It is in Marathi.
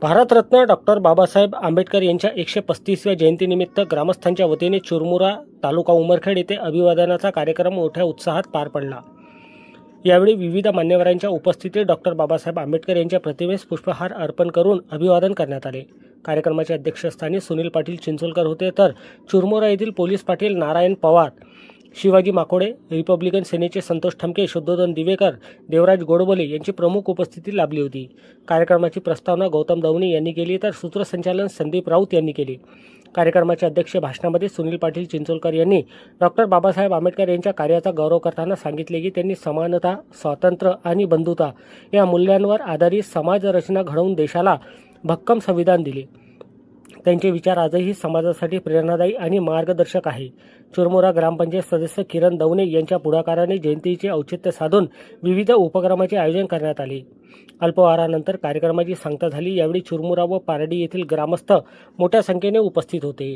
भारतरत्न डॉक्टर बाबासाहेब आंबेडकर यांच्या 135व्या जयंतीनिमित्त ग्रामस्थांच्या वतीने चुरमुरा तालुका उमरखेड येथे अभिवादनाचा कार्यक्रम मोठ्या उत्साहात पार पडला। यावेळी विविध मान्यवरांच्या उपस्थितीत डॉक्टर बाबासाहेब आंबेडकर यांच्या प्रतिमेस पुष्पहार अर्पण करून अभिवादन करण्यात आले। कार्यक्रमाच्या अध्यक्षस्थानी सुनील पाटील चिंचोलकर होते, तर चुरमुरा येथील पोलीस पाटील नारायण पवार, शिवाजी माकोडे, रिपब्लिकन सेनेचे संतोष ठमके, शुद्धोधन दिवेकर, देवराज गोडबोले यांची प्रमुख उपस्थिती लाभली होती। कार्यक्रमाची प्रस्तावना गौतम दवणे यांनी केली, तर सूत्रसंचालन संदीप राऊत यांनी केले। कार्यक्रमाच्या अध्यक्ष भाषणामध्ये सुनील पाटील चिंचोलकर यांनी डॉक्टर बाबासाहेब आंबेडकर यांच्या कार्याचा गौरव करताना सांगितले की त्यांनी समानता, स्वातंत्र्य आणि बंधुता या मूल्यांवर आधारित समाज रचना घडवून देशाला भक्कम संविधान दिले। त्यांचे विचार आजही समाजासाठी प्रेरणादायी आणि मार्गदर्शक आहे। चुरमुरा ग्रामपंचायत सदस्य किरण दवणे यांच्या पुढाकाराने जयंतीचे औचित्य साधून विविध उपक्रमाचे आयोजन करण्यात आले। अल्पहारानंतर कार्यक्रमाची सांगता झाली। यावेळी चुरमुरा व पारडी येथील ग्रामस्थ मोठ्या संख्येने उपस्थित होते।